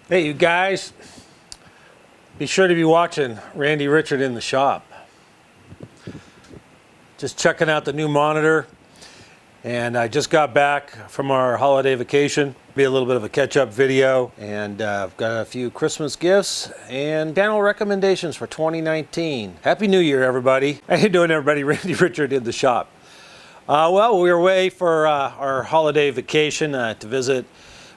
Hey, you guys, be sure to be watching Randy Richard in the shop. Just checking out the new monitor, and I just got back from our holiday vacation. Be a little bit of a catch-up video, and I've got a few Christmas gifts and channel recommendations for 2019. Happy New Year, everybody. How you doing, everybody? Randy Richard in the shop. Well, we were away for our holiday vacation to visit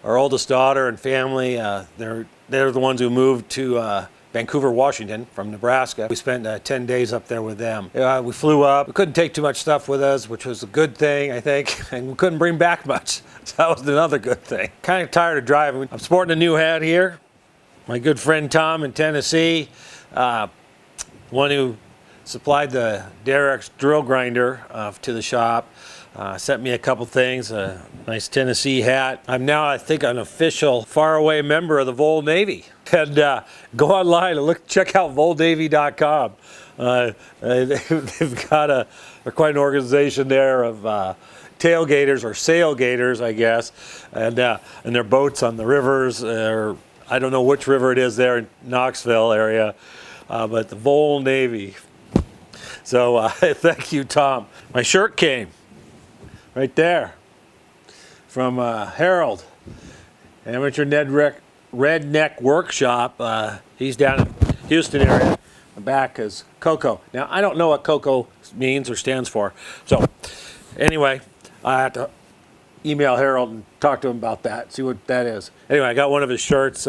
our oldest daughter and family. They're the ones who moved to Vancouver, Washington from Nebraska. We spent 10 days up there with them. We flew up. We couldn't take too much stuff with us, which was a good thing, I think, and we couldn't bring back much. So that was another good thing. Kind of tired of driving. I'm sporting a new hat here. My good friend Tom in Tennessee, one who supplied the Derek's drill grinder to the shop, sent me a couple things, a nice Tennessee hat. I'm now, I think, an official faraway member of the Vol Navy. And go online and check out volnavy.com. They've got quite an organization there of tailgaters or sailgaters, I guess, and their boats on the rivers, or I don't know which river it is there in Knoxville area, but the Vol Navy. So thank you, Tom. My shirt came right there from Harold, Amateur Redneck Workshop. He's down in Houston area. The back is Coco. Now, I don't know what Coco means or stands for. So anyway, I have to email Harold and talk to him about that, see what that is. Anyway, I got one of his shirts.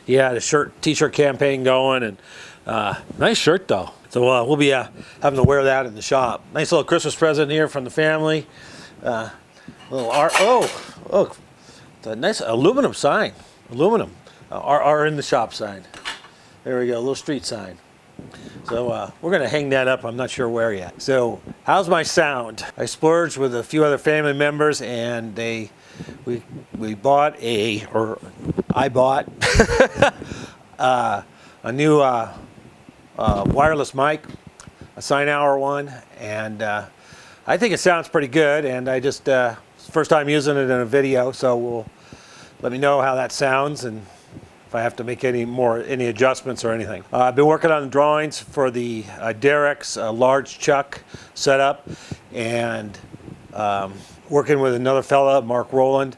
He had a t-shirt campaign going, and nice shirt though. So we'll be having to wear that in the shop. Nice little Christmas present here from the family. Little art. Oh, it's a nice aluminum sign. Aluminum. Our in the shop sign. There we go, a little street sign. So we're going to hang that up. I'm not sure where yet. So how's my sound? I splurged with a few other family members, and we bought I bought a new wireless mic, a Sine Hour one, and I think it sounds pretty good. And I just first time using it in a video, so let me know how that sounds and if I have to make any adjustments or anything. I've been working on the drawings for the Derek's large chuck setup, and working with another fella, Mark Rowland,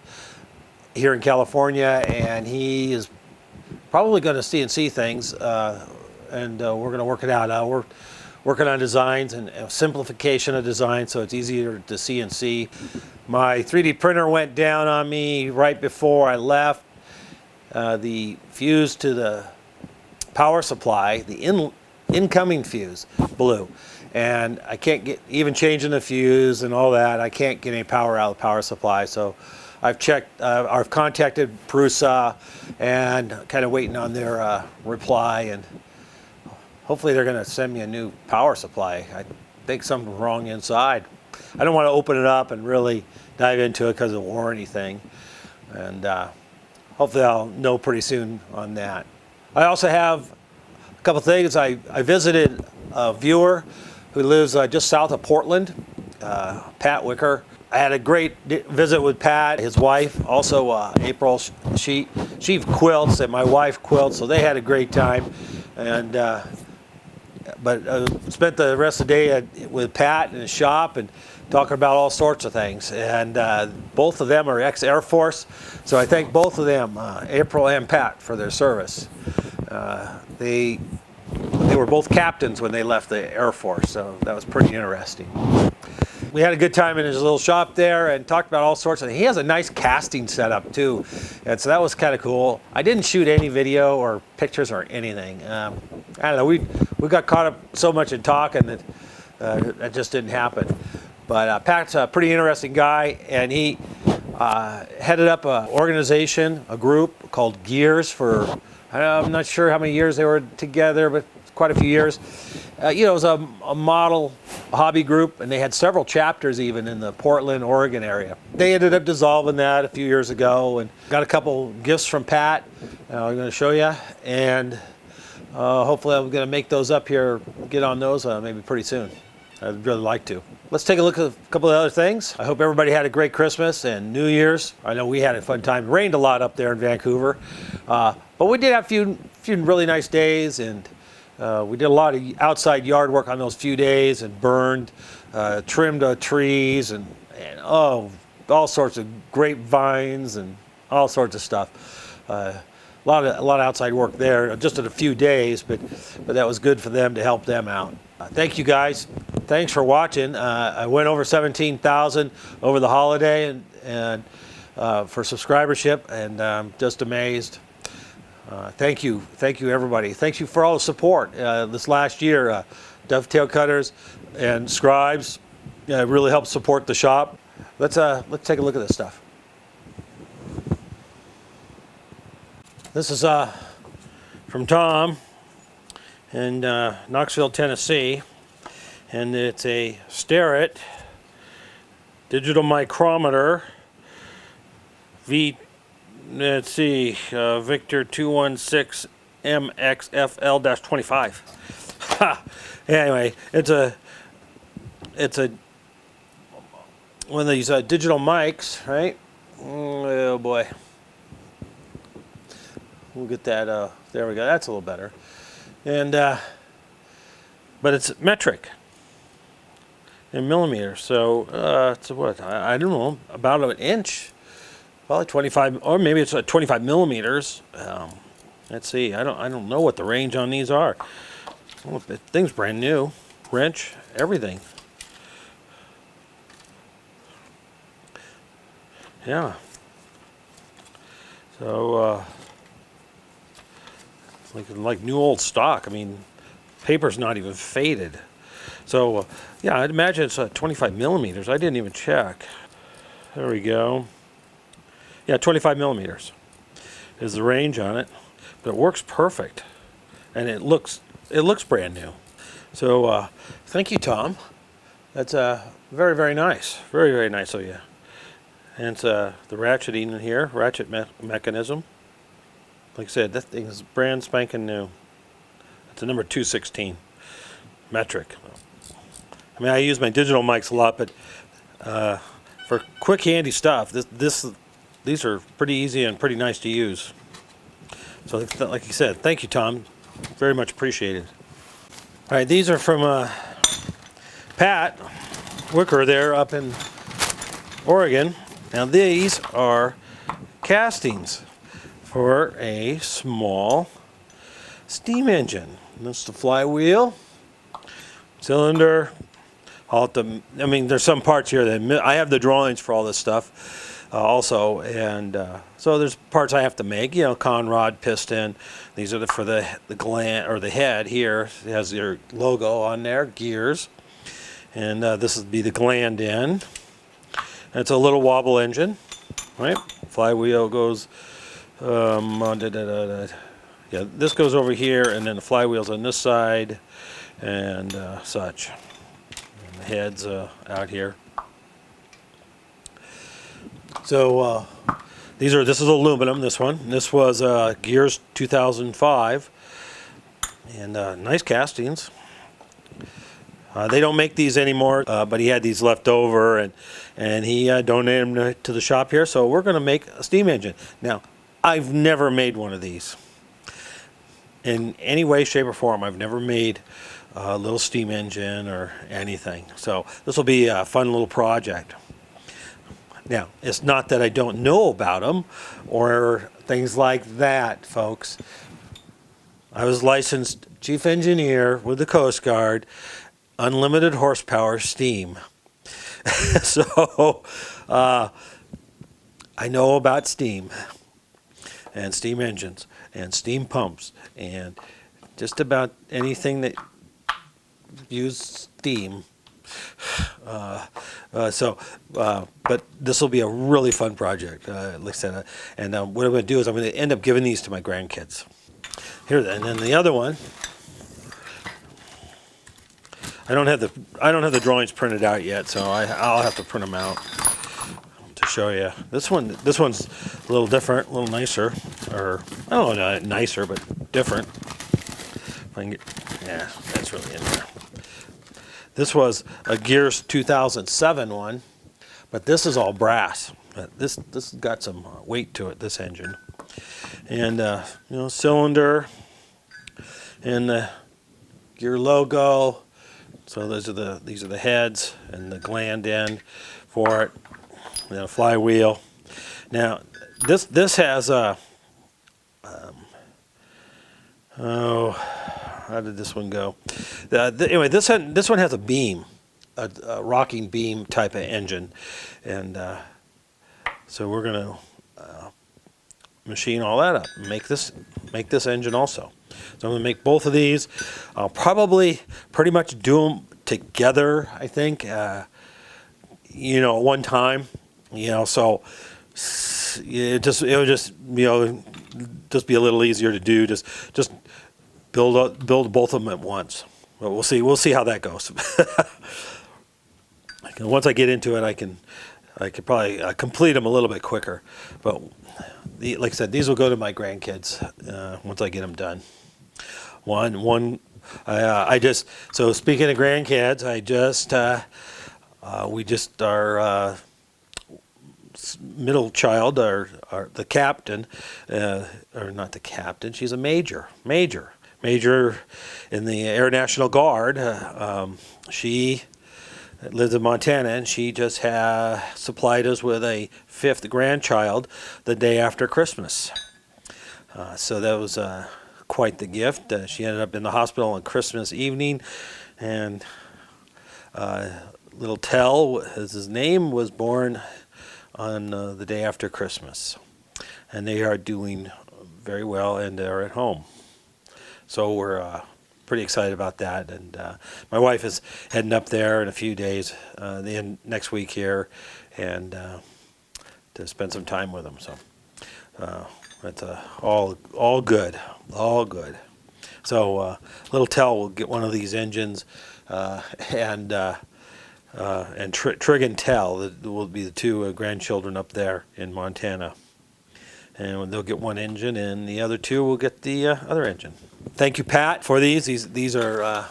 here in California, and he is probably going to CNC things, and we're going to work it out. We're working on designs and simplification of design so it's easier to CNC. My 3D printer went down on me right before I left. The fuse to the power supply, the incoming fuse, blew. And I can't get, even changing the fuse and all that, I can't get any power out of the power supply. So I've contacted Prusa and kind of waiting on their reply, and hopefully they're going to send me a new power supply. I think something's wrong inside. I don't want to open it up and really dive into it because of the warranty thing. And hopefully I'll know pretty soon on that. I also have a couple things. I visited a viewer who lives just south of Portland, Pat Wicker. I had a great visit with Pat, his wife, also April. She quilts and my wife quilts, so they had a great time. And but spent the rest of the day with Pat in his shop and talking about all sorts of things. And both of them are ex-Air Force, so I thank both of them, April and Pat, for their service. They were both captains when they left the Air Force, so that was pretty interesting. We had a good time in his little shop there and talked about all sorts of things. He has a nice casting setup too, and so that was kind of cool. I didn't shoot any video or pictures or anything. I don't know, we got caught up so much in talking that that just didn't happen. But Pat's a pretty interesting guy, and he headed up an organization, a group called Gears for, I'm not sure how many years they were together, but quite a few years. It was a model hobby group, and they had several chapters even in the Portland, Oregon area. They ended up dissolving that a few years ago, and got a couple gifts from Pat I'm going to show you, and hopefully I'm going to make those up here, get on those maybe pretty soon. I'd really like to. Let's take a look at a couple of other things. I hope everybody had a great Christmas and New Year's. I know we had a fun time. It rained a lot up there in Vancouver, but we did have a few really nice days, and we did a lot of outside yard work on those few days and trimmed trees and all sorts of grapevines and all sorts of stuff. A lot of outside work there, just in a few days, but that was good for them to help them out. Thank you guys. Thanks for watching. I went over 17,000 over the holiday and for subscribership, and I'm just amazed. Thank you everybody. Thank you for all the support this last year. Dovetail cutters and scribes really helped support the shop. Let's take a look at this stuff. This is from Tom in Knoxville, Tennessee, and it's a Starrett digital micrometer Victor 216 MXFL-25. Anyway, it's a one of these digital mics, right? Oh boy. We'll get that, there we go, that's a little better. And, but it's metric in millimeters, so it's what, I don't know, about an inch, probably 25, or maybe it's 25 millimeters. Let's see, I don't know what the range on these are. Well, the thing's brand new, wrench, everything. Yeah. So, like new old stock. I mean, paper's not even faded. So, yeah, I'd imagine it's 25 millimeters. I didn't even check. There we go. Yeah, 25 millimeters is the range on it, but it works perfect, and it looks brand new. So, thank you, Tom. That's very, very nice. Very, very nice of you. And it's the ratcheting in here, ratchet mechanism. Like I said, that thing is brand spanking new. It's a number 216 metric. I mean, I use my digital mics a lot, but for quick, handy stuff, these are pretty easy and pretty nice to use. So, like you said, thank you, Tom. Very much appreciated. All right, these are from Pat Wicker there up in Oregon. Now, these are castings for a small steam engine. That's the flywheel, cylinder. I mean, there's some parts here that I have the drawings for all this stuff also, and so there's parts I have to make. You know, conrod, piston. These are for the gland or the head here. It has your logo on there. Gears, and this would be the gland end. And it's a little wobble engine, right? Flywheel goes. Yeah, this goes over here, and then the flywheel's on this side, and such. And the head's out here. So this is aluminum. This one. This was Gears 2005, and nice castings. They don't make these anymore, but he had these left over, and he donated them to the shop here. So we're going to make a steam engine. Now, I've never made one of these in any way, shape, or form. I've never made a little steam engine or anything. So this will be a fun little project. Now, it's not that I don't know about them or things like that, folks. I was licensed chief engineer with the Coast Guard, unlimited horsepower steam. So I know about steam and steam engines and steam pumps and just about anything that uses steam. But this will be a really fun project, like I said. And what I'm going to do is I'm going to end up giving these to my grandkids. Here, and then the other one. I don't have the drawings printed out yet, so I'll have to print them out to show you. This one's a little different, a little nicer, or I don't know, nicer, but different. If I can get, yeah, that's really in there. This was a Gears 2007 one, but this is all brass. This has got some weight to it, this engine. And cylinder and the Gear logo. So these are the heads and the gland end for it. Flywheel. Now this has a how did this one go? Anyway, this one has a beam, a rocking beam type of engine, and so we're gonna machine all that up and make this engine also. So I'm gonna make both of these. I'll probably pretty much do them together, I think. At one time. So it would just be a little easier to do. Just build both of them at once. But we'll see how that goes. Once I get into it, I can probably complete them a little bit quicker. But like I said, these will go to my grandkids once I get them done. So speaking of grandkids, our middle child, the captain, or not the captain, she's a major in the Air National Guard. She lives in Montana, and she just supplied us with a 5th grandchild the day after Christmas. So that was quite the gift. She ended up in the hospital on Christmas evening, and little Tell, as his name, was born on the day after Christmas. And they are doing very well, and they're at home. So we're pretty excited about that. And my wife is heading up there in a few days, next week here, and to spend some time with them. So that's all good. So little Tell will get one of these engines, and Trig and Tell will be the two grandchildren up there in Montana. And they'll get one engine, and the other two will get the other engine. Thank you, Pat, for these. These are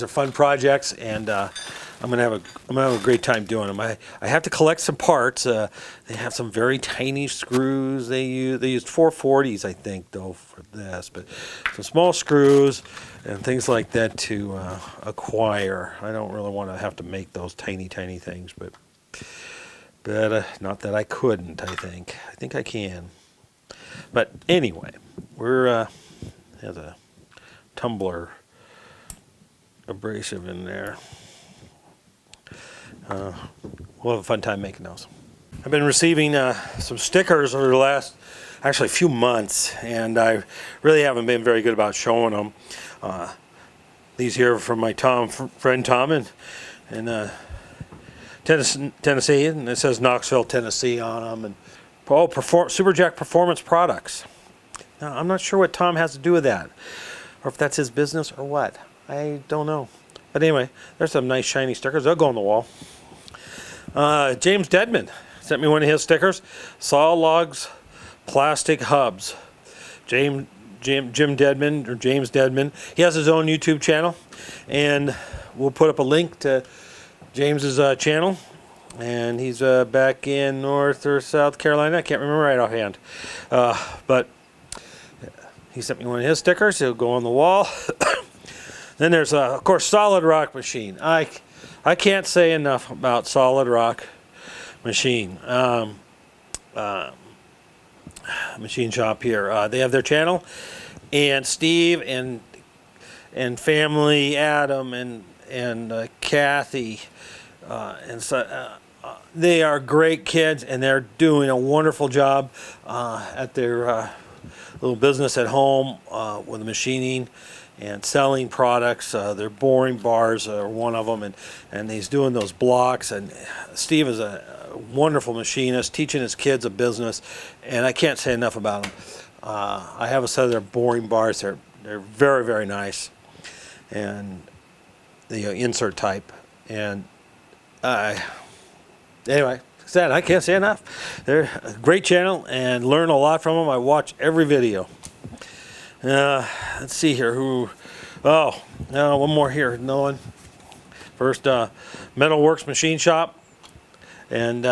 fun projects, and I'm gonna have a great time doing them. I have to collect some parts. They have some very tiny screws. They used 440s, I think, though, for this, but some small screws and things like that to acquire. I don't really want to have to make those tiny things, but not that I couldn't. I think I can. But anyway, we're has a tumbler abrasive in there. We'll have a fun time making those. I've been receiving some stickers over the last actually few months, and I really haven't been very good about showing them. These here are from my friend Tom in Tennessee, and it says Knoxville, Tennessee on them, and Superjack Performance Products. Now, I'm not sure what Tom has to do with that, or if that's his business or what. I don't know. But anyway, there's some nice shiny stickers. They'll go on the wall. James Deadman sent me one of his stickers. Saw logs, plastic hubs. Jim Deadman, or James Deadman. He has his own YouTube channel, and we'll put up a link to James's channel. And he's back in North or South Carolina. I can't remember right offhand. But he sent me one of his stickers. He'll go on the wall. Then there's, of course, Solid Rock Machine. I can't say enough about Solid Rock Machine. Machine shop here. They have their channel. And Steve and family, Adam and Kathy, and so they are great kids, and they're doing a wonderful job at their little business at home with machining and selling products. Their boring bars are one of them, and he's doing those blocks. And Steve is a wonderful machinist, teaching his kids a business, and I can't say enough about them. I have a set of their boring bars. They're very, very nice, and the insert type. And anyway, said I can't say enough. They're a great channel, and learn a lot from them. I watch every video. Let's see here. One more here. No one. First, Metalworks Machine Shop, and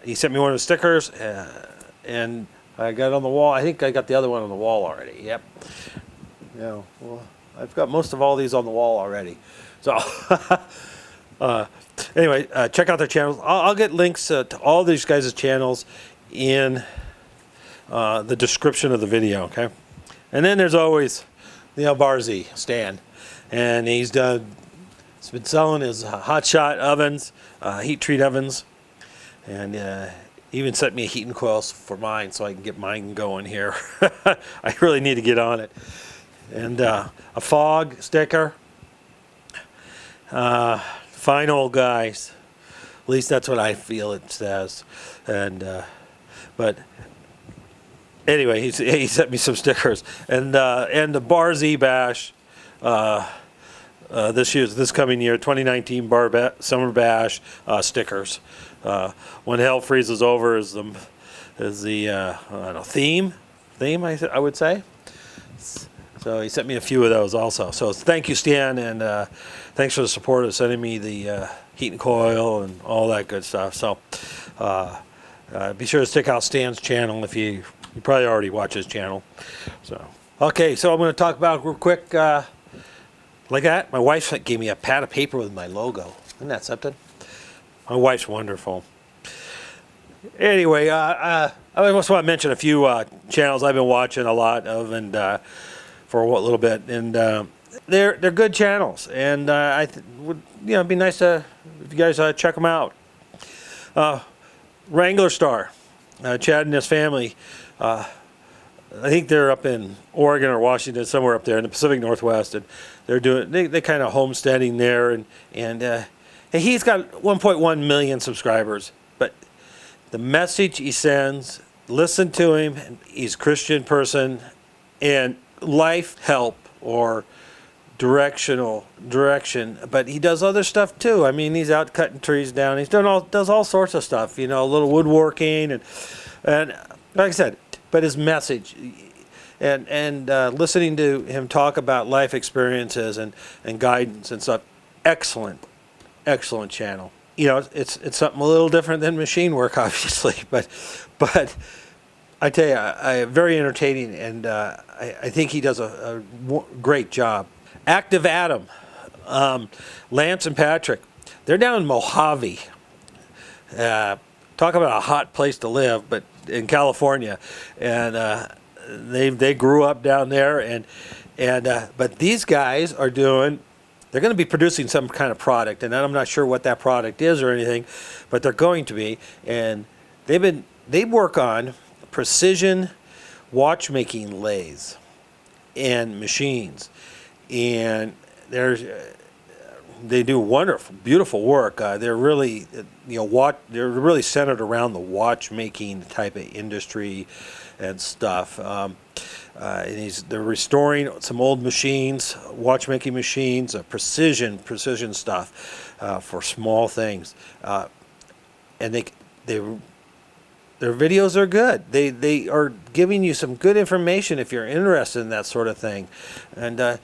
he sent me one of the stickers, and I got it on the wall. I think I got the other one on the wall already. Yep. Yeah. Well, I've got most of all these on the wall already. So, anyway, check out their channels. I'll get links to all these guys' channels in the description of the video. Okay. And then there's always the Albarzi Stan, and he's been selling his hot shot ovens, heat treat ovens, and even sent me a heating coil for mine so I can get mine going here. I really need to get on it. And a fog sticker. Fine old guys. At least that's what I feel it says. And but anyway, he sent me some stickers, and the Barzi Bash this coming year, 2019 Summer Bash stickers. When hell freezes over is the I don't know, theme I would say. So he sent me a few of those also. So thank you, Stan, and thanks for the support of sending me the heating coil and all that good stuff. So be sure to check out Stan's channel if you probably already watch his channel. So okay, so I'm going to talk about real quick like that. My wife gave me a pad of paper with my logo. Isn't that something? My wife's wonderful. Anyway, I just want to mention a few channels I've been watching a lot of, and for a little bit, and they're good channels, and would it'd be nice if you guys check them out. Wrangler Star, Chad and his family. I think they're up in Oregon or Washington, somewhere up there in the Pacific Northwest, and they're doing they kind of homesteading there, and he's got 1.1 million subscribers. But the message he sends, listen to him. He's a Christian person, and life help or direction. But he does other stuff too. I mean, he's out cutting trees down. He's does all sorts of stuff. A little woodworking and like I said. But his message, and listening to him talk about life experiences and guidance and stuff, excellent channel. It's something a little different than machine work, obviously, but I tell you, very entertaining, and I think he does a great job. Active Adam, Lance and Patrick, they're down in Mojave. Talk about a hot place to live, but in California, and they grew up down there, and but these guys are they're going to be producing some kind of product, and I'm not sure what that product is or anything, but they're going to be, and they work on precision watchmaking lathes and machines, and they do wonderful, beautiful work. They're really, they're really centered around the watchmaking type of industry and stuff. And they're restoring some old machines, watchmaking machines, precision stuff for small things. And their videos are good. They are giving you some good information if you're interested in that sort of thing, and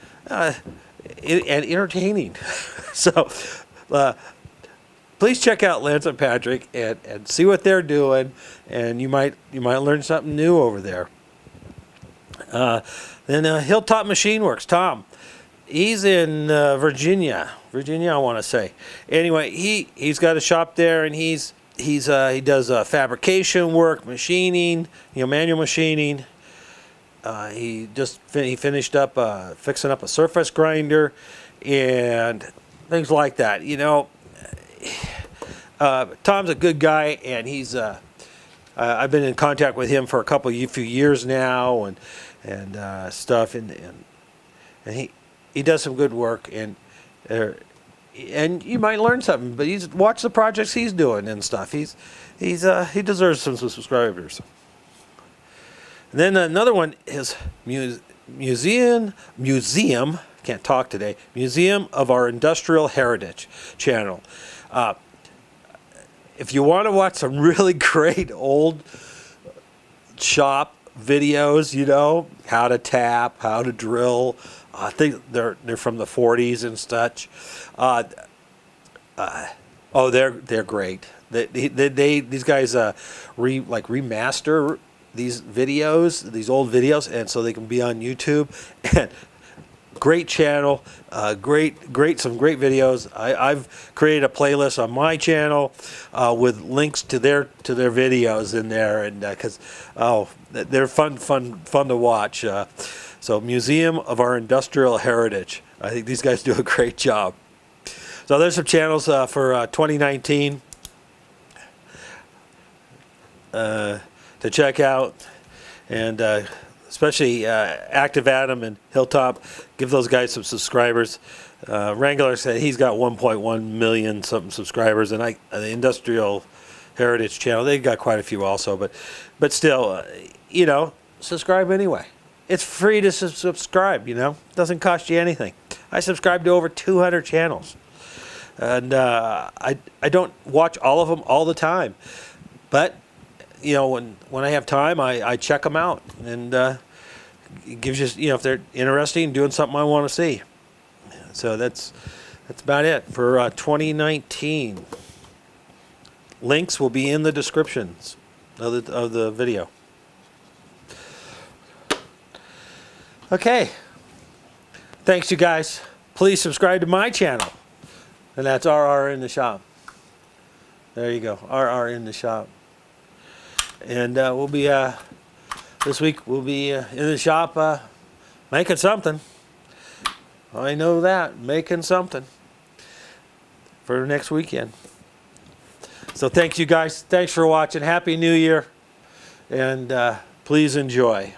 entertaining. So please check out Lance and Patrick and see what they're doing, and you might learn something new over there. Then Hilltop Machine Works, Tom, he's in Virginia, I want to say. Anyway, he's got a shop there, and he does fabrication work, machining, manual machining. He finished up fixing up a surface grinder and things like that. Tom's a good guy, and he's I've been in contact with him for a few years now, and stuff, and he does some good work, and you might learn something. But watch the projects he's doing and stuff. He deserves some subscribers. And then another one is Museum, can't talk today, Museum of Our Industrial Heritage channel. If you want to watch some really great old shop videos, how to tap, how to drill, I think they're from the 40s and such. Oh, they're great. These guys remaster these videos, these old videos, and so they can be on YouTube. And great channel, some great videos. I've created a playlist on my channel with links to their videos in there, and because they're fun to watch. So Museum of Our Industrial Heritage. I think these guys do a great job. So there's some channels for 2019 to check out, and especially Active Adam and Hilltop. Give those guys some subscribers. Wrangler said he's got 1.1 million something subscribers, and the Industrial Heritage channel, they've got quite a few also. But still, subscribe anyway. It's free to subscribe. It doesn't cost you anything. I subscribe to over 200 channels. And I don't watch all of them all the time, but when I have time, I check them out, and it gives you if they're interesting, doing something I want to see. So that's about it for 2019. Links will be in the descriptions of the video. Okay, thanks you guys. Please subscribe to my channel. And that's RR in the shop. There you go, RR in the shop. And we'll be this week. We'll be in the shop making something. I know that, making something for next weekend. So thanks you guys. Thanks for watching. Happy New Year, and please enjoy.